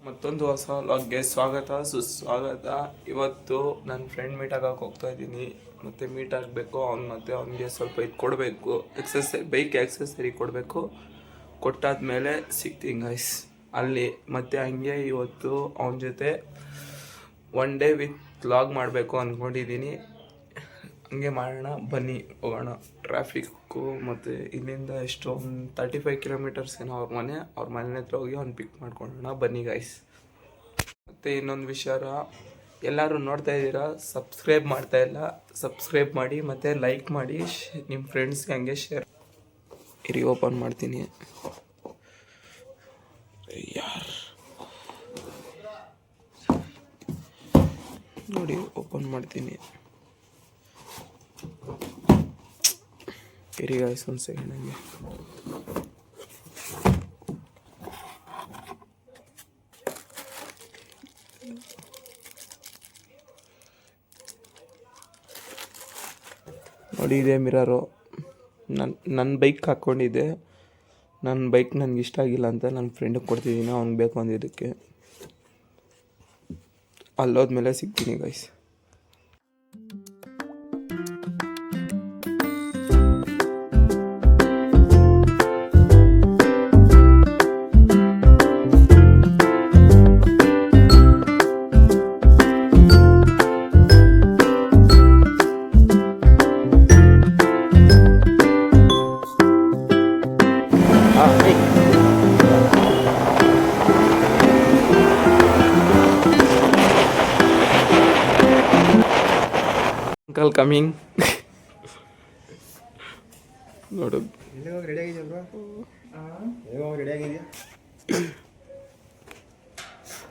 ಮತ್ತೊಂದು ಹೊಸ ವ್ಲಾಗ್ಗೆ ಸ್ವಾಗತ ಸುಸ್ವಾಗತ. ಇವತ್ತು ನನ್ನ ಫ್ರೆಂಡ್ ಮೀಟ್ ಆಗಕ್ಕೆ ಹೋಗ್ತಾ ಇದ್ದೀನಿ. ಮತ್ತು ಮೀಟ್ ಆಗಬೇಕು ಮತ್ತು ಅವನಿಗೆ ಸ್ವಲ್ಪ ಇದು ಕೊಡಬೇಕು, ಬೈಕ್ ಆಕ್ಸೆಸರಿ ಕೊಡಬೇಕು. ಕೊಟ್ಟಾದ್ಮೇಲೆ ಸಿಗ್ತೀನಿ ಗೈಸ್ ಅಲ್ಲಿ. ಮತ್ತು ಹಂಗೆ ಇವತ್ತು ಅವನ ಜೊತೆ ಒನ್ ಡೇ ವಿತ್ ವ್ಲಾಗ್ ಮಾಡಬೇಕು ಅಂದ್ಕೊಂಡಿದ್ದೀನಿ. ಹಂಗೆ ಮಾಡೋಣ, ಬನ್ನಿ ಹೋಗೋಣ. ಟ್ರಾಫಿಕ್ಕು ಮತ್ತು ಇಲ್ಲಿಂದ ಎಷ್ಟು ಒಂದು 35 ಕಿಲೋಮೀಟರ್ಸ್ ಏನೋ ಅವ್ರ ಮನೆ ಹತ್ರ ಹೋಗಿ ಅವ್ನು ಪಿಕ್ ಮಾಡ್ಕೊಳ್ಳೋಣ. ಬನ್ನಿ ಗೈಸ್. ಮತ್ತು ಇನ್ನೊಂದು ವಿಚಾರ, ಎಲ್ಲರೂ ನೋಡ್ತಾ ಇದ್ದೀರಾ, ಸಬ್ಸ್ಕ್ರೈಬ್ ಮಾಡ್ತಾಯಿಲ್ಲ, ಸಬ್ಸ್ಕ್ರೈಬ್ ಮಾಡಿ ಮತ್ತು ಲೈಕ್ ಮಾಡಿ, ನಿಮ್ಮ ಫ್ರೆಂಡ್ಸ್ಗೆ ಹಂಗೆ ಶೇರ್. ಇರಿ ಓಪನ್ ಮಾಡ್ತೀನಿ. ನೋಡಿ ಓಪನ್ ಮಾಡ್ತೀನಿ. ಇರಿ ಗಾಯ್ಸ್ ಒಂದು ಸೆಕೆಂಡ್ ಹಂಗೆ. ನೋಡಿ ಇದೆ ಮಿರರು. ನನ್ನ ಬೈಕ್ ಹಾಕ್ಕೊಂಡಿದ್ದೆ. ನನ್ನ ಬೈಕ್ ನನಗೆ ಇಷ್ಟ ಆಗಿಲ್ಲ ಅಂತ ನನ್ನ ಫ್ರೆಂಡಿಗೆ ಕೊಡ್ತಿದ್ದೀನಿ, ಅವ್ನಿಗೆ ಬೇಕು ಅಂದಿದ್ದಕ್ಕೆ. ಅಲ್ಲೋದ್ಮೇಲೆ ಸಿಗ್ತೀನಿ ಗೈಸ್. Uncle coming. ನೋಡು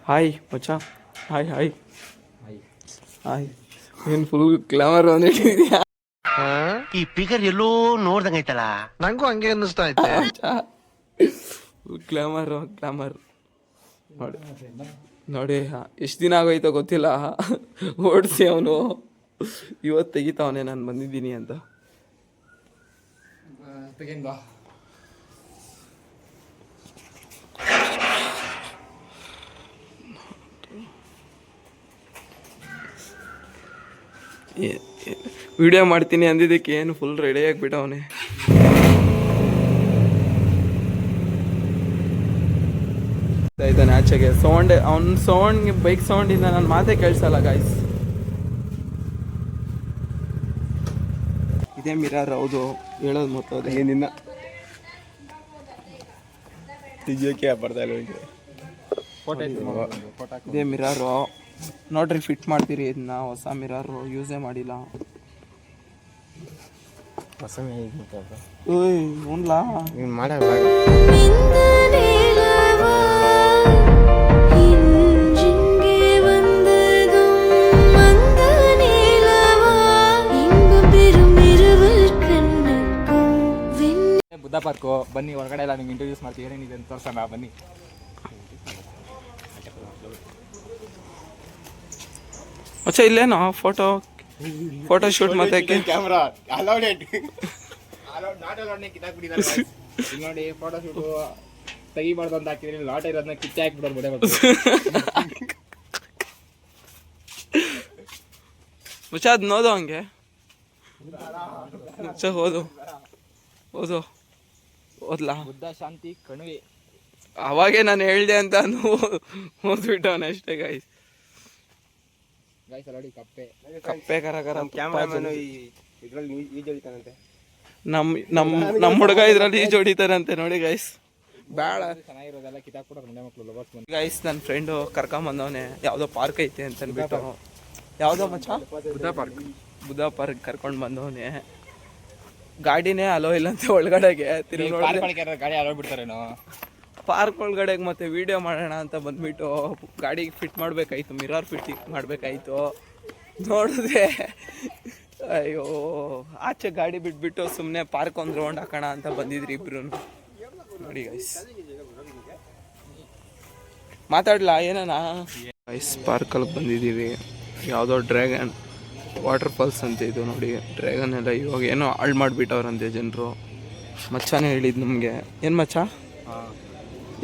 ಹಾಯ್ ಮಚ್ಚ. Hi hi hi. ಏನು ಫುಲ್ ಗ್ಲಾಮರ್ ಅಂದಿದ್ಯಾ? ಈ ಪಿಗರ್ ಎಲ್ಲೋ ನೋಡ್ದಂಗೈತಲ್ಲ, ನಂಗೂ ಹಂಗೆ ಅನ್ನಿಸ್ತಾ ಐತೆ. ಗ್ಲಾಮರ್ ನೋಡಿ ನೋಡಿ. ಎಷ್ಟು ದಿನ ಆಗೋಯ್ತೋ ಗೊತ್ತಿಲ್ಲ, ಓಡಿಸಿ ಅವನು ಇವತ್ತು ತೆಗಿತಾವನೆ ನಾನು ಬಂದಿದ್ದೀನಿ ಅಂತ. ವಿಡಿಯೋ ಮಾಡ್ತೀನಿ ಅಂದಿದ್ದಕ್ಕೆ ಏನು ಫುಲ್ ರೆಡಿ ಆಗಿಬಿಟ್ಟವನೆ. ಇದ್ದಾನೆ ಆಚೆಗೆ. ಅವ್ನ ಸೌಂಡ್, ಬೈಕ್ ಸೌಂಡಿಂದ ನನ್ನ ಮಾತೇ ಕೇಳಿಸಲ್ಲ ಗಾಯ್ಸ್. ಇದೇ ಮಿರರ್, ಹೌದು ಹೇಳೋದು ಮೊತ್ತ ಏನಿನ್ನ ತೆಗಿಯೋಕೆ ಬರ್ತಾ ಇಲ್ಲ. ಇದೇ ಮಿರರು ನೋಡ್ರಿ, ಫಿಟ್ ಮಾಡ್ತೀರಿ ಇದನ್ನ. ಹೊಸ ಮಿರರು ಯೂಸೇ ಮಾಡಿಲ್ಲ. ಉನ್ಲಾ ಬುದ್ಧ ಪಾರ್ಕು ಬನ್ನಿ, ಹೊರಗಡೆ ಎಲ್ಲ ನಿಮ್ಗೆ ಇಂಟ್ರೊಡ್ಯೂಸ್ ಮಾಡ್ತೀವಿ, ಏನೇನಿದೆ ಅಂತ ತೋರ್ಸೋಣ ಬನ್ನಿ. ಅಚ್ಚಾ ಇಲ್ಲೇನೋ ಫೋಟೋ ಶೂಟ್ ಮತ್ತೆ ಕ್ಯಾಮ್ರಾ ನೋಡಿ. ಫೋಟೋ ಶೂಟು ತೆಗಿಬಾರ್ದು ಅಂತ ಹಾಕಿದ್ರೆ ಲಾಟ ಇರೋದನ್ನ ಕಿಚ್ಚಿ ಹಾಕ್ಬಿಡೋರು ಬಡೆ ಮುಚ್ಚ. ಅದು ನೋದು ಹಂಗೆ ಮುಚ್ಚ. ಓದ್ಲಾ ಬುದ್ಧ ಶಾಂತಿ ಕಣಿವೆ. ಅವಾಗೇ ನಾನು ಹೇಳ್ದೆ ಅಂತ ಓದ್ಬಿಟ್ಟವನೆ ಅಷ್ಟೇ ಗಾಯ್ಸ್. ನೋಡಿ ಕಪ್ಪೆ ಕರ ಕ್ಯಾಮ್ರಾಮನ್ ಇದ್ರಲ್ಲಿ ಈಜು ಹೊಡಿತಾನಂತೆ. ನಮ್ಮ ಹುಡುಗ ಇದ್ರಲ್ಲಿ ಈಜು ಹೊಡಿತಾರಂತೆ ನೋಡಿ ಗಾಯ್ಸ್. ಬೇಡ ಚೆನ್ನಾಗಿರೋದೆಲ್ಲ ಕಿತ್ತಾಕ್ಬಿಡೋರು ಮನೆ ಮಕ್ಕಳು ಲವರ್ಸ್ ಬಂದು. ಗಾಯ್ಸ್ ನನ್ನ ಫ್ರೆಂಡು ಕರ್ಕೊಂಬಂದವನೆ, ಯಾವುದೋ ಪಾರ್ಕ್ ಐತೆ ಅಂತ ಅಂದ್ಬಿಟ್ಟು. ಯಾವುದೋ ಮಚ್ಚ? ಬುದ್ಧ ಪಾರ್ಕ್ ಕರ್ಕೊಂಡು ಬಂದವನೆ. ಗಾಡಿನೇ ಅಲೋ ಇಲ್ಲಂತೆ ಒಳಗಡೆಗೆ. ಗಾಡಿ ಅಲೋ ಬಿಡ್ತಾರೇನೋ ಪಾರ್ಕ್ ಒಳಗಡೆಗೆ. ಮತ್ತೆ ವಿಡಿಯೋ ಮಾಡೋಣ ಅಂತ ಬಂದ್ಬಿಟ್ಟು ಗಾಡಿಗೆ ಫಿಟ್ ಮಾಡಬೇಕಾಯ್ತು, ಮಿರರ್ ಫಿಟ್ ಮಾಡಬೇಕಾಯ್ತು. ನೋಡಿದ್ರೆ ಅಯ್ಯೋ, ಆಚೆ ಗಾಡಿ ಬಿಟ್ಬಿಟ್ಟು ಸುಮ್ಮನೆ ಪಾರ್ಕ್ ಒಂದು ರೌಂಡ್ ಹಾಕೋಣ ಅಂತ ಬಂದಿದ್ರಿ ಇಬ್ರು. ನೋಡಿ ಗೈಸ್, ಮಾತಾಡ್ಲಾ ಏನನ ಗೈಸ್. ಪಾರ್ಕಲ್ಲಿ ಬಂದಿದ್ದೀವಿ. ಯಾವುದೋ ಡ್ರ್ಯಾಗನ್ ವಾಟರ್ ಫಾಲ್ಸ್ ಅಂತ ಇದು ನೋಡಿ. ಡ್ರ್ಯಾಗನ್ ಎಲ್ಲ ಇವಾಗ ಏನೋ ಹಾಳು ಮಾಡಿಬಿಟ್ಟವ್ರಂತೆ ಜನರು. ಮಚ್ಚನೇ ಹೇಳಿದ್ದು ನಮಗೆ. ಏನು ಮಚ್ಚ?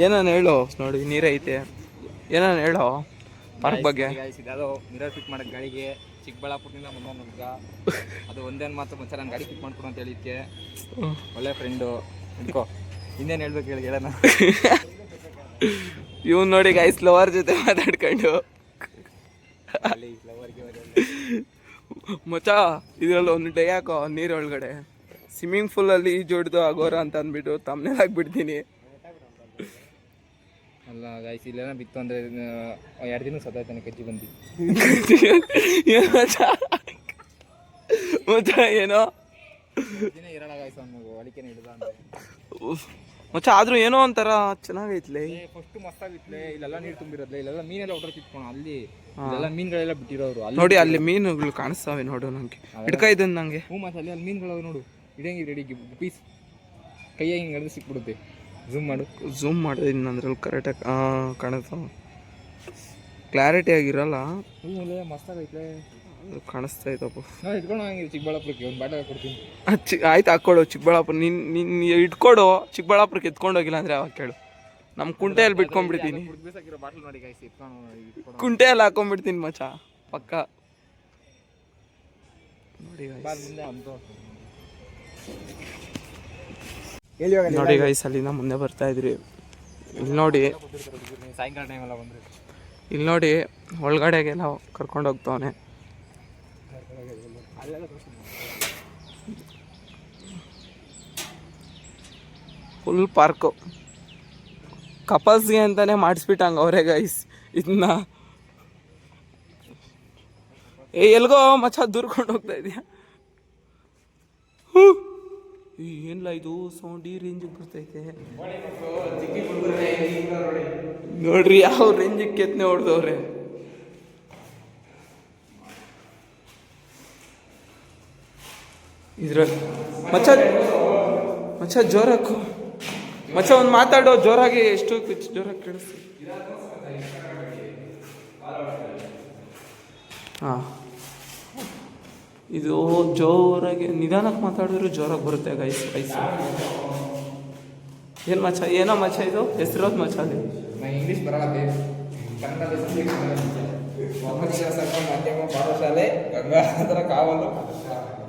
ಏನಾನು ಹೇಳು ನೋಡಿ. ನೀರೈತೆ ಏನಾನು ಹೇಳೋ ಪಾರ್ಕ್ ಬಗ್ಗೆ. ಅದು ಮಿರರ್ ಫಿಟ್ ಮಾಡಕ್ಕೆ ಗಾಡಿಗೆ ಚಿಕ್ಕಬಳ್ಳಾಪುರದಿಂದ ಬಂದ ನುಗ್ಗ ಅದು ಒಂದೇನು ಮಾತ್ರ ಮುಂಚೆ ನಾನು ಗಾಡಿ ಫಿಟ್ ಮಾಡ್ಕೊಡು ಅಂತ ಹೇಳಿದ್ಕೆ ಒಳ್ಳೆ ಫ್ರೆಂಡು ಇಟ್ಕೋ. ಇನ್ನೇನು ಹೇಳ್ಬೇಕು ಹೇಳೋಣ. ಇವ್ನು ನೋಡಿ ಗೈಸ್ ಲವರ್ ಜೊತೆ ಮಾತಾಡ್ಕೊಂಡು ಮಚ್ಚ ಇದರಲ್ಲಿ ಒಂದು ಡೇ ಹಾಕೋ ನೀರೊಳಗಡೆ ಸ್ವಿಮ್ಮಿಂಗ್ ಪೂಲಲ್ಲಿ ಈಜೊಡ್ದು ಆಗೋರ ಅಂತ ಅಂದ್ಬಿಟ್ಟು ತಮ್ಮನೇಲಿ ಹಾಕ್ಬಿಡ್ತೀನಿ. ಅಲ್ಲ ಗಾಯ್ಸ್ ಇಲ್ಲೇನ ಬಿತ್ತು ಅಂದರೆ 2 ದಿನ ಸತ್ತಾಯ್ತಾನೆ ಕಜ್ಜಿ ಬಂದು ಮಚ್ಚ ಏನೋ ದಿನ ಇರೋಣ ಗಾಯ್ಸ್ ಅವ್ನು ಅಡಿಕೆನ ಹಿಡ್ದ ಅಂದರೆ ಮಚ್ಚ ಆದ್ರೂ ಏನೋ ಒಂಥರ ಚೆನ್ನಾಗೈತ್ಲೆ. ಫಸ್ಟ್ ಮಸ್ತಾಗಿತ್ಲೆ. ಇಲ್ಲೆಲ್ಲ ನೀರು ತುಂಬಿರೋದ್ಲೆ, ಇಲ್ಲೆಲ್ಲ ಮೀನೆಲ್ಲ ಹೊಟ್ಟೆ ತಿತ್ಕೋಣ. ಅಲ್ಲಿ ಇಲ್ಲೆಲ್ಲ ಮೀನುಗಳೆಲ್ಲ ಬಿಟ್ಟಿರೋರು ಅಲ್ಲಿ ನೋಡಿ. ಅಲ್ಲಿ ಮೀನುಗಳು ಕಾಣಿಸ್ತಾವೆ ನೋಡು. ನಂಗೆ ಹಿಡ್ಕ ಇದ್ದಂದು ನಂಗೆ. ಮತ್ತೆ ಅಲ್ಲಿ ಮೀನುಗಳು ನೋಡು ಇಡಂಗಿ ರೆಡಿ ಪೀಸ್ ಕೈಯಾಗಿ ಹಿಂಗೆ ಹಿಡಿದು ಸಿಕ್ಬಿಡುತ್ತೆ. ಝೂಮ್ ಮಾಡಿದ್ದೀನಿ ಅಂದ್ರಲ್ಲಿ ಕರೆಕ್ಟಾಗಿ ಕಾಣಿಸ್ತಾವ. ಕ್ಲಾರಿಟಿ ಆಗಿರಲ್ಲ. ಮಸ್ತಾಗೈತ್ಲೆ ಕಾಣಿಸ್ತಾ ಇದ್ದಪ್ಪ. ನಾನು ಇಟ್ಕೊಂಡು ಹಂಗೆ ಚಿಕ್ಕಬಳ್ಳಾಪುರಕ್ಕೆ ಒಂದು ಬಾಟಲ್ ಕೊಡ್ತೀನಿ. ಆಯ್ತು ಹಾಕ್ಕೊಡು ಚಿಕ್ಕಬಳ್ಳಾಪುರ. ನೀನು ಇಟ್ಕೊಡು ಚಿಕ್ಕಬಳ್ಳಾಪುರಕ್ಕೆ ಎತ್ಕೊಂಡು ಹೋಗಿಲ್ಲ ಅಂದರೆ ಅವಾಗ ಕೇಳು. ನಮ್ಮ ಕುಂಟೆಯಲ್ಲಿ ಬಿಟ್ಕೊಂಡ್ಬಿಡ್ತೀನಿ. ಬಾಟಲ್ ನೋಡಿ ಗಾಯ್ಸ್ ಕುಂಟೆಯಲ್ಲಿ ಹಾಕೊಂಡ್ಬಿಡ್ತೀನಿ ಮಚ್ಚ ಪಕ್ಕ. ನೋಡಿ ನೋಡಿ ಗೈಸ್ ಅಲ್ಲಿಂದ ಮುಂದೆ ಬರ್ತಾ ಇದ್ರಿ. ಇಲ್ಲಿ ನೋಡಿ ಸಾಯಂಕಾಲ ಟೈಮೆಲ್ಲ ಬಂದರೆ ಇಲ್ಲಿ ನೋಡಿ ಒಳಗಡೆಗೆಲ್ಲ ಕರ್ಕೊಂಡು ಹೋಗ್ತಾವನೆ. ಫುಲ್ ಪಾರ್ಕು ಕಪಲ್ಸ್ಗೆ ಅಂತಾನೆ ಮಾಡಿಸ್ಬಿಟ್ಟಂಗೆ ಅವರೇ ಗೈಸ್ ಇದನ್ನ. ಎಲ್ಗೋ ಮಚ್ಚ ದೂರ್ಕೊಂಡು ಹೋಗ್ತಾ ಇದೆಯಾ? ಏನಿಲ್ಲ ಇದು ಸೌಂಡ್ ಈ ರೇಂಜಿಗೆ ಬರ್ತೈತೆ ನೋಡ್ರಿ. ಯಾವ ರೇಂಜಿಗೆ ಕೆತ್ತನೆ ಹೊಡೆದವ್ರೆ. ಇದ್ರಲ್ಲಿ ಮಚ್ಚ ಮಚ್ಚ ಜೋರಾಕು ಮಚ್ಚ ಒಂದು ಮಾತಾಡೋ ಜೋರಾಗಿ. ಎಷ್ಟು ಜೋರಾಗಿ ಕೇಳಿಸ್ತು. ಹಾಂ ಇದು ಜೋರಾಗಿ ನಿಧಾನಕ್ಕೆ ಮಾತಾಡಿದ್ರು ಜೋರಾಗಿ ಬರುತ್ತೆ ಗೈಸ್. ಏನು ಮಚ್ಚ ಏನೋ ಮಚ್ಚ ಇದು ಹೆಸರೋದು ಮಚ್ಚ ಅಲ್ಲಿ. ಇಂಗ್ಲೀಷ್ ಬರಲ್ಲ ಮಾಧ್ಯಮ ಪಾಠಶಾಲೆ ಗಂಗಾಧರ ಕಾವಲು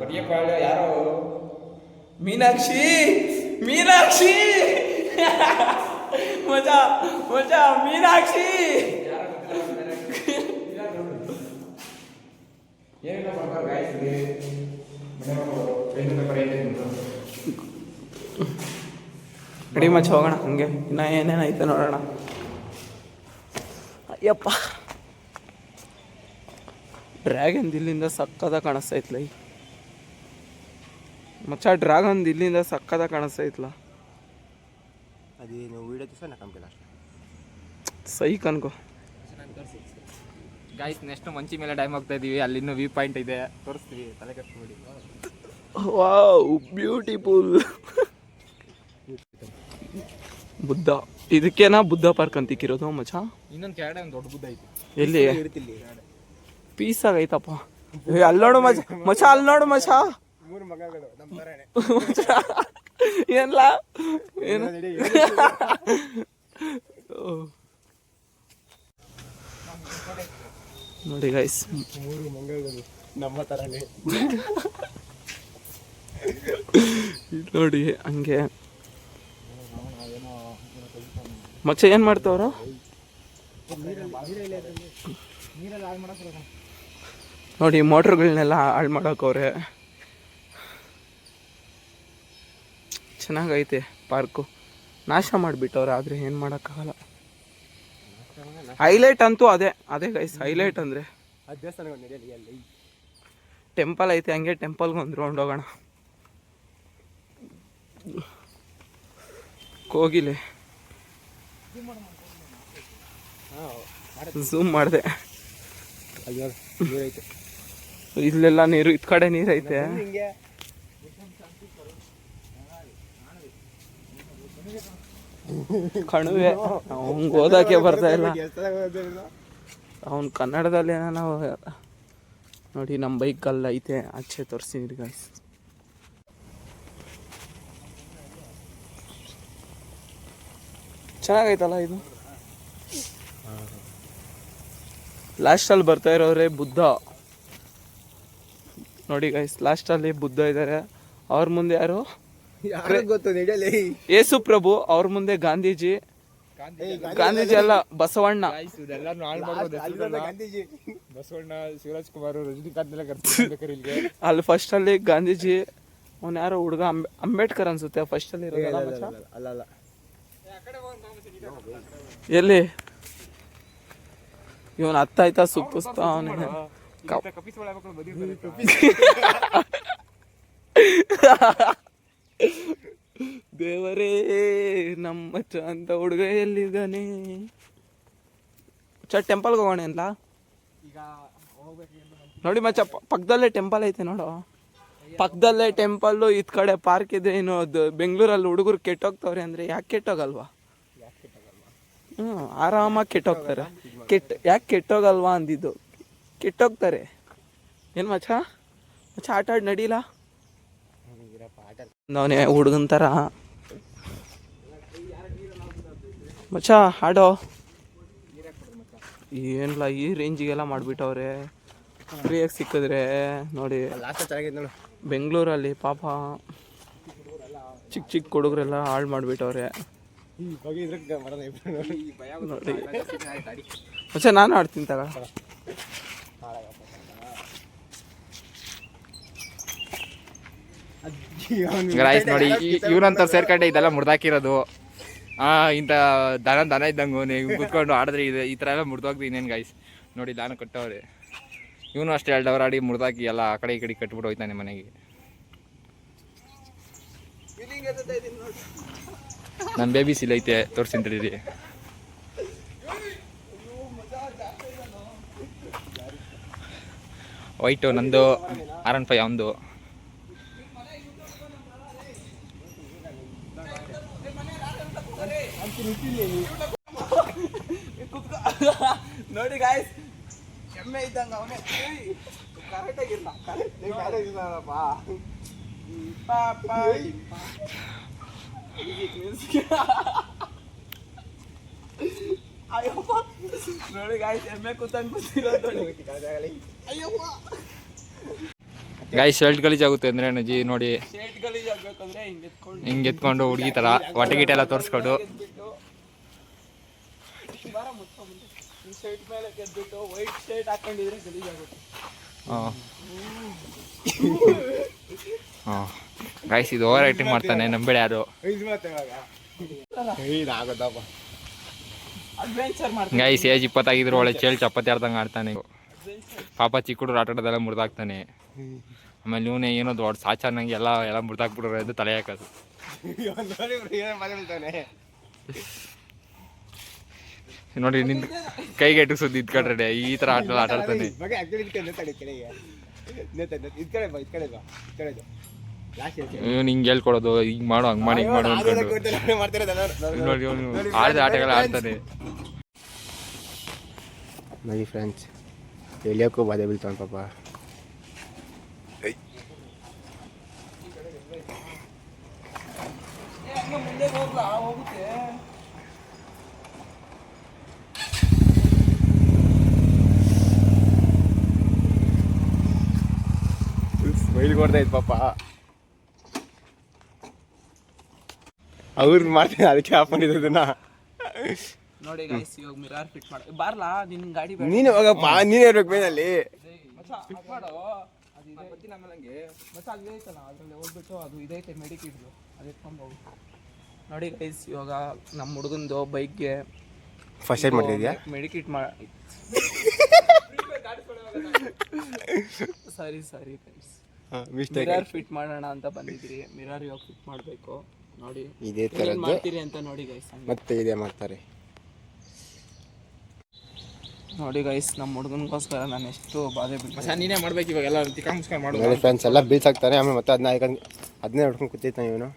ಕಡಿಯಪಾಳ್ಯ. ಯಾರೋ ಮೀನಾಕ್ಷಿ ಮೀನಾಕ್ಷಿ ಮಜ ಮಜ ಮೀನಾಕ್ಷಿ. ರೆಡಿ ಮಚ್ಚ ಹೋಗೋಣ ಹಂಗೆ. ಇನ್ನ ಏನೇನೈತೆ ನೋಡೋಣ. ಅಯ್ಯಪ್ಪ ಡ್ರ್ಯಾಗನ್ ಇಲ್ಲಿಂದ ಸಕ್ಕದ ಕಾಣಿಸ್ತೈತ್ಲ. ಮಚ್ಚ ಡ್ರ್ಯಾಗನ್ ಇಲ್ಲಿಂದ ಸಕ್ಕದ ಕಾಣಿಸ್ತೈತ್ಲ. ಅದೇನು ವೀಡಿಯೋ ದಿವಸ ನಾ ಕಂಪ್ಲೀಟ್ ಅಷ್ಟೇ ಸೈಕ್ ಅನ್ಕೋ ಗಾಯ್ಸ್. ನೆಕ್ಸ್ಟ್ ಮಂಚಿ ಮೇಲೆ ಟೈಮ್ ಹೋಗ್ತಾ ಇದೀವಿ. ಅಲ್ಲಿ ಇನ್ನೂ ವ್ಯೂ ಪಾಯಿಂಟ್ ಇದೆ, ತೋರಿಸ್ತೀವಿ. ತಲೆ ಕಟ್ಬಿಡಿ. Wow beautiful. ಬುದ್ಧ ಇದಕ್ಕೇನಾ ಬುದ್ಧ ಪಾರ್ಕ್ ಅಂತಿಕ್ಕಿರೋದು ಮಚ್ಚ. ಇನ್ನೊಂದು ಕೆಳಗಡೆ ಒಂದು ದೊಡ್ಡ ಬುದ್ಧ ಐತಿ. ಎಲ್ಲಿ ಪೀಸ್ ಆಗೈತಪ್ಪ. ಅಲ್ಲಿ ನೋಡು ಮಚ್ಚ ಮಚ್ಚ ಅಲ್ಲಿ ನೋಡು ಮಚ್ಚ. 3 ಮಗಗಳು ನಮ್ಮ ತರನೇ ಏನ್ಲ ಏನು ನೋಡಿ ಗೈಸ್ 3 ಮಂಗಗಳು ನಮ್ಮ ತರನೇ ನೋಡಿ ಹಂಗೆ. ಮಚ್ಚ ಏನು ಮಾಡ್ತಾವ್ರ? ನೋಡಿ ಮೋಟ್ರ್ಗಳನ್ನೆಲ್ಲ ಹಾಳು ಮಾಡೋಕವ್ರೆ. ಚೆನ್ನಾಗೈತೆ ಪಾರ್ಕು. ನಾಶ ಮಾಡಿಬಿಟ್ಟವ್ರೆ, ಆದರೆ ಏನು ಮಾಡೋಕ್ಕಾಗಲ್ಲ. ಹೈಲೈಟ್ ಅಂತೂ ಅದೇ ಗೈಸ್ ಹೈಲೈಟ್ ಅಂದರೆ. ಟೆಂಪಲ್ ಐತೆ, ಹಂಗೆ ಟೆಂಪಲ್ಗೆ ಒಂದು ರೌಂಡ್ ಹೋಗೋಣ. ಕೋಗಿಲೆ ಝೂಮ್ ಮಾಡಿದೆ. ಇಲ್ಲೆಲ್ಲ ನೀರು, ಇದ್ ಕಡೆ ನೀರೈತೆ. ಕಣುವೆ ಅವ್ನ್ ಓದಕ್ಕೆ ಬರ್ತಾ ಇಲ್ಲ. ಅವ್ನು ಕನ್ನಡದಲ್ಲಿ ಏನೋ ನಾವು ನೋಡಿ. ನಮ್ಮ ಬೈಕಲ್ಲಿ ಐತೆ, ಆಚೆ ತೋರಿಸ್ತೀನಿ ಗಾಯ್ಸ್. ಚೆನ್ನಾಗೈತಲ್ಲ ಇದು. ಲಾಸ್ಟಲ್ಲಿ ಬರ್ತಾ ಇರೋರೆ ಬುದ್ಧ ನೋಡಿ ಗೈಸ್, ಲಾಸ್ಟಲ್ಲಿ ಬುದ್ಧ ಇದ್ದಾರೆ. ಅವ್ರ ಮುಂದೆ ಯಾರು ಗೊತ್ತು ನಿಡಲಿ ಯೇಸು ಪ್ರಭು, ಅವ್ರ ಮುಂದೆ ಗಾಂಧೀಜಿ. ಗಾಂಧೀಜಿ ಅಲ್ಲ, ಬಸವಣ್ಣ. ಇದೆಲ್ಲಾನು ಹಾಳು ಮಾಡ್ಬೋದು. ಬಸವಣ್ಣ, ಶಿವರಾಜ್ ಕುಮಾರ್, ರಜನಿಕಾಂತ್ ಎಲ್ಲ ಕರ್ಸ್ಬೇಕಾರೆ ಇಲ್ಲಿಗೆ. ಅಲ್ಲಿ ಫಸ್ಟ್ ಅಲ್ಲಿ ಗಾಂಧೀಜಿ, ಅವ್ನು ಯಾರೋ ಹುಡುಗ ಅಂಬೇಡ್ಕರ್ ಅನ್ಸುತ್ತೆ ಫಸ್ಟ್ ಅಲ್ಲಿ ಇರೋದು. ಅಲ್ಲ ಎಲ್ಲಿ ಇವನ್ ಹತ್ತಾಯ್ತಾ ಸುಪ್ಪಿಸ್ತಾ ಅವನೇ. ದೇವರೇ ನಮ್ಮ ಅಂತ ಹುಡುಗ ಎಲ್ಲಿದ್ದಾನೆ? ಟೆಂಪಲ್ಗೆ ಹೋಗೋಣ ಅಲ್ಲ ನೋಡಿ ಮಚ್ಚ, ಪಕ್ಕದಲ್ಲೇ ಟೆಂಪಲ್ ಐತೆ ನೋಡು, ಪಕ್ಕದಲ್ಲೇ ಟೆಂಪಲ್ಲು, ಇದ್ ಕಡೆ ಪಾರ್ಕ್ ಇದೆ. ಏನು ಅದು ಬೆಂಗಳೂರಲ್ಲಿ ಹುಡುಗರು ಕೆಟ್ಟೋಗ್ತವ್ರೆ ಅಂದ್ರೆ ಯಾಕೆ ಕೆಟ್ಟೋಗಲ್ವಾ? ಆರಾಮಾಗಿ ಕೆಟ್ಟೋಗ್ತಾರೆ. ಯಾಕೆ ಕೆಟ್ಟೋಗಲ್ವಾ ಅಂದಿದ್ದು, ಕೆಟ್ಟೋಗ್ತಾರೆ. ಏನು ಮಚ್ಚ ಆಟ ಆಡಿ ನಡೀಲ ನಾವನೇ ಹುಡುಗನ ಥರ. ಮಚ್ಚ ಆಡೋ. ಏನಿಲ್ಲ, ಈ ರೇಂಜಿಗೆಲ್ಲ ಮಾಡಿಬಿಟ್ಟವ್ರೆ. ಫ್ರೀಯಾಗಿ ಸಿಕ್ಕಿದ್ರೆ ನೋಡಿ. ಬೆಂಗಳೂರಲ್ಲಿ ಪಾಪ ಚಿಕ್ಕ ಚಿಕ್ಕ ಹುಡುಗರೆಲ್ಲ ಹಾಳು ಮಾಡಿಬಿಟ್ಟವ್ರೆ ನೋಡಿ. ಮಚ್ಚ ನಾನು ಆಡ್ತೀನಿ ತಗ. ಗೈಸ್ ನೋಡಿ, ಇವ್ರಂತ ಸೇರ್ಕೊಂಡೆ ಇದೆಲ್ಲ ಮುರ್ದಾಕಿರೋದು. ಇಂಥ ದನ ಇದ್ದಂಗು ನೀವು ಕೂತ್ಕೊಂಡು ಆಡಿದ್ರೆ ಈ ಥರ ಎಲ್ಲ ಮುರಿದೋಗ್ದು ಇನ್ನೇನು ಗೈಸ್. ನೋಡಿ ದಾನ ಕಟ್ಟವ್ರೆ. ಇವನು ಅಷ್ಟೇ 2 ಅವರ್ ಆಡಿ ಮುರಿದಾಕಿ ಎಲ್ಲ ಆ ಕಡೆ ಈ ಕಡೆ ಕಟ್ಬಿಟ್ಟು ಹೋಯ್ತಾನೆ ಮನೆಗೆ. ನನ್ನ ಬೇಬಿ ಸಿಲೈತೆ, ತೋರಿಸಿಂತೀರಿ. ವೈಟು ನಂದು, R15 ಅವನದು. ನೋಡಿ ಗಾಯ್ಸ್, ಎಮ್ಮೆ ಇದ್ದಂಗ ಅವನೇ. ಕರೆಕ್ಟಾಗಿಲ್ಲ, ನೋಡಿ ಗಾಯ್ಸ್, ಎಮ್ಮೆ ಕೂತಂಗ್ ಕೂತಿರೋದು. ಗಾಯ್ಸ್ ಶರ್ಟ್ ಗಲೀಜಾಗುತ್ತೆ ಅಂದ್ರೆ ಅಜ್ಜಿ ನೋಡಿ, ಶರ್ಟ್ ಗಲೀಜಾಗಬೇಕಂದ್ರೆ ಹಿಂಗೆ ಎತ್ಕೊಂಡು ಹುಡುಗಿ ಥರ ಹೊಟ್ಟೆ ಗಿಟ್ಟೆಲ್ಲ ತೋರಿಸ್ಕೊಂಡು ಶರ್ಟ್ ಮೇಲೆ ಗೆದ್ಬಿಟ್ಟು ವೈಟ್ ಶರ್ಟ್ ಹಾಕೊಂಡಿದ್ರೆ ಗಲೀಜಾಗುತ್ತೆ. ಗೈಸ್ ಇದು ಓವರ್ ರೈಟಿಂಗ್ ಮಾಡ್ತಾನೆ, ನಂಬೇಡಿ ಯಾರು. ಗೈಸ್ ಏಜ್ 20 ಆಗಿದ್ರು ಒಳ್ಳೆ ಚೇಳು ಚಪಾತಿ ಆಡ್ದಂಗೆ ಆಡ್ತಾನೆ. ಪಾಪ ಚಿಕ್ಕ ಹುಡುಗರು ಆಟ ಆಡೋದೆಲ್ಲ ಮುರಿದಾಕ್ತಾನೆ. ಆಮೇಲೆ ಇವನೇ ಏನೋ ದೊಡ್ಡ ಸಾಚಾನಂಗೆ ಎಲ್ಲ ಮುರಿದಾಕ್ಬಿಟ್ರೆ ಅದು ತಲೆ ಹಾಕೋದು. ನೋಡಿ ನಿಂದು ಕೈಗೆ ಸುದ್ದಿ ಇದ್ಕೊಂಡ್ರೆ ಈ ಥರ ಆಟ ಆಡ್ತಾನೆ. ಇವನು ಹಿಂಗೆ ಹೇಳ್ಕೊಡೋದು, ಹಿಂಗೆ ಮಾಡು ಹಂಗೆ ಮಾಡಿ ಹಿಂಗೆ ಮಾಡು ಅಂದ್ಕೊಂಡು ನೋಡಿ ಇವನು ಆಡಿದ ಆಟಗಳು ಆಡ್ತಾನೆ. ನೋಡಿ ಫ್ರೆಂಡ್ಸ್, ಎಲ್ಲಿಯೋಕ್ಕೂ ಬಾಧೆ ಬೀಳ್ತಾನೆ ಪಾಪ. ಮುಂದೆ ಹೋಗುತ್ತೆ. ಸ್ಮೈಲ್ ಕೊಡ್ತಾ ಇತ್ತು ಪಾಪ. ಅವ್ರು ಮಾಡ್ತೀನಿ, ಅದಕ್ಕೆ ಹಾಕೊಂಡಿದ್ದನ್ನ ನೋಡಿ ಗೈಸ್, ಇವಾಗ ಮಿರರ್ ಫಿಟ್ ಮಾಡಿ ಬಾರ್ಲಾ ನಿನ್ ಗಾಡಿ. ನೀನು ಹೋಗಪ್ಪ, ನೀನೇ ಇರ್ಬೇಕು ಮೇನಲ್ಲಿ. ಹೋಗ್ಬಿಟ್ಟು ಅದು ಇದೈತೆ ಮೆಡಿಕಿಟ್ದು, ಅದು ಎತ್ಕೊಂಡು ಹೋಗು. ನೋಡಿ ಗೈಸ್, ಇವಾಗ ನಮ್ಮ ಹುಡುಗಂದು ಬೈಕ್ಗೆ ಫಸ್ಟ್ ಏಡ್ ಮಾಡ್ತಿದ್ಯಾ? Medikit sorry friends, mirror fit ಮಾಡೋಣ ಅಂತ ಬಂದಿದ್ರಿ. ಮಿರರ್ ಇವಾಗ ಫಿಟ್ ಮಾಡಬೇಕು. ನೋಡಿ ಇದೇ ಥರದ್ದು ಮಾಡ್ತೀರಿ ಅಂತ ನೋಡಿ ಗೈಸ್. ಮತ್ತೆ ಇದೇ ಮಾಡ್ತಾರೆ ನೋಡಿ ಗೈಸ್, ನಮ್ಮ ಹುಡುಗನಿಗೋಸ್ಕರ ನಾನು ಎಷ್ಟು ಬಾಧೆ ಬಿಟ್ಟು. ನೀನೇ ಮಾಡ್ಬೇಕು ಇವಾಗ ಎಲ್ಲ ತಿಕ್ಕಾಂಸ್ಕೊಂಡು ಮಾಡೋದು. ನೋಡಿ ಫ್ರೆಂಡ್ಸ್, ಎಲ್ಲ ಬೀಳ್ಸಾಕ್ತಾನೆ. ಆಮೇಲೆ ಮತ್ತೆ ಅದನ್ನೇ ಹೊಡ್ಕೊಂಡು ಕೂತಿರ್ತಾನೆ ಇವನು.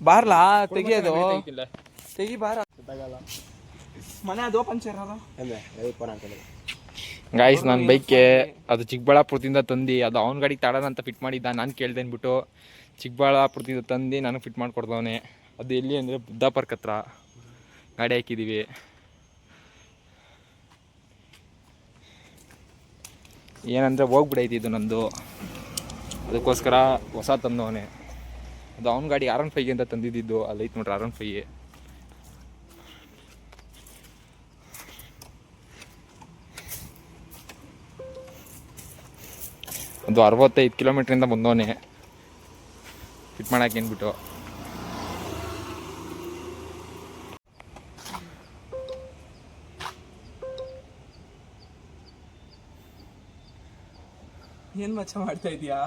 ಬಾರ್ಲಾ ತೆಗಿಯೋದು, ತೆಗಿ ಬಾರ. ಮನೆ ಅದು ಓಪನ್ ಸೇರಲ್ಲ. ಗಾಯ್ಸ್ ನನ್ನ ಬೈಕ್ಗೆ ಅದು ಚಿಕ್ಕಬಳ್ಳಾಪುರದಿಂದ ತಂದು ಅದು ಅವ್ನ ಗಾಡಿಗೆ ತಾಡೋಣ ಅಂತ ಫಿಟ್ ಮಾಡಿದ್ದ. ನಾನು ಕೇಳ್ದೆ ಅಂದ್ಬಿಟ್ಟು ಚಿಕ್ಕಬಳ್ಳಾಪುರದಿಂದ ತಂದು ನನಗೆ ಫಿಟ್ ಮಾಡಿಕೊಡ್ದವನೆ. ಅದು ಎಲ್ಲಿ ಅಂದರೆ ಬುದ್ಧ ಪಾರ್ಕ್ ಹತ್ರ ಗಾಡಿ ಹಾಕಿದ್ದೀವಿ. ಏನಂದರೆ ಹೋಗ್ಬಿಡೈತಿ ಇದು ನಂದು, ಅದಕ್ಕೋಸ್ಕರ ಹೊಸ ತಂದವನೇ. ಅದು ಅವ್ನ ಗಾಡಿ R15 ಅಂತ ತಂದಿದ್ದು, ಅಲ್ಲೈತೆ ನೋಡ್ರಿ R15. ಅದು 65 ಕಿಲೋಮೀಟ್ರಿಂದ ಬಂದವನೇ ಫಿಟ್ ಮಾಡಕ್ಕೆ ಏನ್ಬಿಟ್ಟು. ಏನು ಮಚ್ಚ ಮಾಡ್ತಾ ಇದೀಯಾ?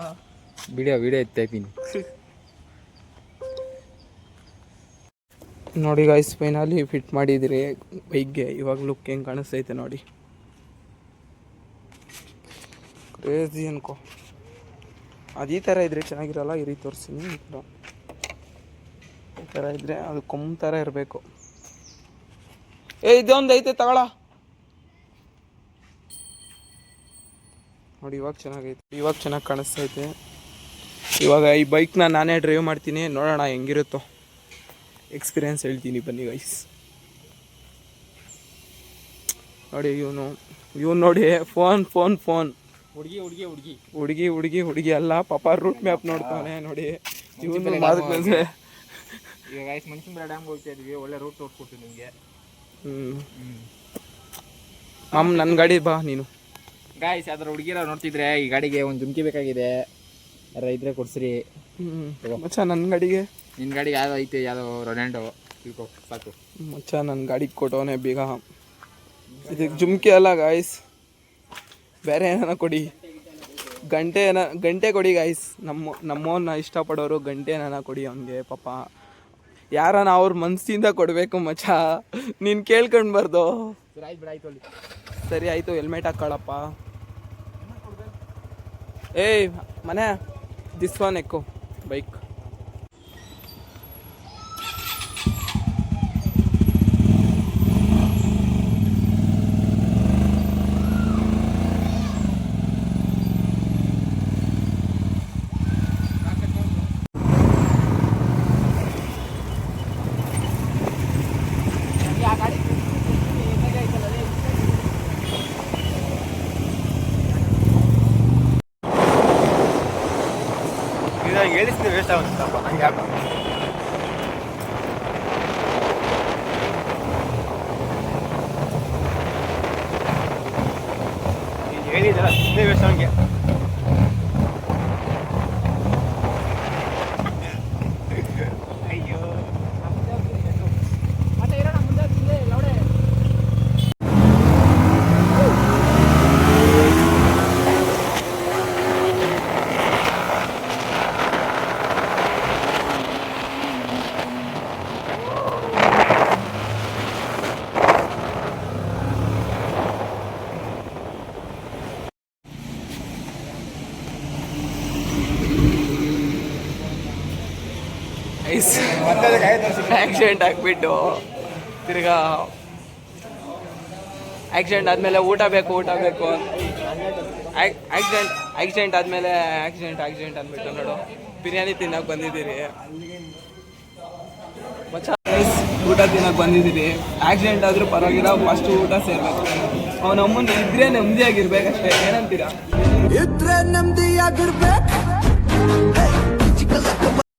ವಿಡಿಯೋ ಎತ್ತಾ ಇದ್ದೀನಿ. ನೋಡಿ ಗೈಸ್, ಫೈನಲಿ ಫಿಟ್ ಮಾಡಿದಿರಿ ಬೈಕ್ಗೆ. ಇವಾಗ ಲುಕ್ ಹೆಂಗೆ ಕಾಣಿಸ್ತೈತೆ ನೋಡಿ, ಕ್ರೇಜಿ ಅನ್ಕೋ. ಅದು ಈ ಥರ ಇದ್ರೆ ಚೆನ್ನಾಗಿರಲ್ಲ, ಈ ರೀತಿ ತೋರಿಸ್ತೀನಿ. ಈ ಥರ ಇದ್ರೆ ಅದು ಕೊಂಬ್ ಥರ ಇರಬೇಕು. ಇದೊಂದು ಐತೆ ತಗೊಳ ನೋಡಿ. ಇವಾಗ ಚೆನ್ನಾಗೈತೆ, ಇವಾಗ ಚೆನ್ನಾಗಿ ಕಾಣಿಸ್ತೈತೆ. ಇವಾಗ ಈ ಬೈಕ್ನ ನಾನೇ ಡ್ರೈವ್ ಮಾಡ್ತೀನಿ, ನೋಡೋಣ ಹೆಂಗಿರುತ್ತೋ, ಎಕ್ಸ್ಪೀರಿಯನ್ಸ್ ಹೇಳ್ತೀನಿ ಬನ್ನಿ ಗೈಸ್. ನೋಡಿ ಇವನು ನೋಡಿ, ಫೋನ್ ಹುಡುಗಿ ಅಲ್ಲ ಪಾಪ, ರೂಟ್ ಮ್ಯಾಪ್ ನೋಡ್ತಾನೆ ನೋಡಿ. ಇವನು ಮಾದಕ್ಕೆ ಈಗ ಗೈಸ್ ಮಂಚಿಂಬರ ಡ್ಯಾಮ್ಗೆ ಹೋಗ್ತಾ ಇದ್ವಿ, ಒಳ್ಳೆ ರೂಟ್ ತೋರಿಸ್ಕೊಡ್ತೀನಿ ನಿಮಗೆ. ನನ್ನ ಗಾಡಿ ಬಾ ನೀನು. ಗಾಯ್ಸ್ ಅದರ ಹುಡುಗಿರ ನೋಡ್ತಿದ್ರೆ ಈ ಗಾಡಿಗೆ ಒಂದು ಜುಮ್ಕಿ ಬೇಕಾಗಿದೆ, ಯಾರ ಇದ್ರೆ ಕೊಡ್ಸ್ರಿ. ಮಚ್ಚ ನನ್ನ ಗಾಡಿಗೆ, ನಿನ್ನ ಗಾಡಿಗೆ ಯಾವುದೋ ಐತೆ, ಯಾವುದೋ ರೊನಾಲ್ಡೋ ತಿಳ್ಕೊ ಸಾಕು. ಮಚ್ಚ ನನ್ನ ಗಾಡಿಗೆ ಕೊಟ್ಟವನೇ ಬೇಗ. ಇದಕ್ಕೆ ಜುಮ್ಕಿ ಅಲ್ಲ ಗಾಯ್ಸ್, ಬೇರೆ ಏನಾರ ಕೊಡಿ. ಗಂಟೆ ಕೊಡಿ ಗಾಯ್ಸ್. ನಮ್ಮವನ್ನ ಇಷ್ಟಪಡೋರು ಗಂಟೆ ಏನಾರ ಕೊಡಿ ಅವನಿಗೆ. ಪಾಪ ಯಾರನ ಅವ್ರ ಮನಸ್ಸಿಂದ ಕೊಡಬೇಕು ಮಚ್ಚ, ನೀನು ಕೇಳ್ಕೊಂಡ್ಬಾರ್ದು. ಸರಿ ಆಯಿತು, ಹೆಲ್ಮೆಟ್ ಹಾಕ್ಕೊಳ್ಳಪ್ಪ. ಏಯ್ ಮನೆ, this one Ekco bike. ಹೇಳಿಸ್ತೀನಿ waste ಆಗುತ್ತಪ್ಪ ಹಂಗೆ. ಹೇಳಿದಲ್ಲ ಸುಮ್ಮನೆ ವೇಸ್ಟ್ ಹಂಗೆ. ಅಯ್ಯೋ ಆಕ್ಸಿಡೆಂಟ್ ಆಗಿಬಿಟ್ಟು ತಿರ್ಗಾ ಆಕ್ಸಿಡೆಂಟ್ ಆದಮೇಲೆ ಊಟ ಬೇಕು ಆಕ್ಸಿಡೆಂಟ್ ಆದಮೇಲೆ ಆಕ್ಸಿಡೆಂಟ್ ಅಂದ್ಬಿಟ್ಟು ನೋಡು, ಬಿರಿಯಾನಿ ತಿನ್ನೋಕೆ ಬಂದಿದ್ದೀರಿ ಮಚ್ಚ. ಊಟ ತಿನ್ನೋಕೆ ಬಂದಿದ್ದೀರಿ, ಆಕ್ಸಿಡೆಂಟ್ ಆದರೂ ಪರವಾಗಿಲ್ಲ, ಫಸ್ಟ್ ಊಟ ಸೇರ್ಬೇಕು. ಅವನ ಅಮ್ಮನ ಇದ್ರೆ ನೆಮ್ಮದಿಯಾಗಿರ್ಬೇಕಷ್ಟೇ, ಏನಂತೀರಾ? ಇದ್ರೆ ನೆಮ್ಮದಿಯಾಗಿರ್ಬೇಕು.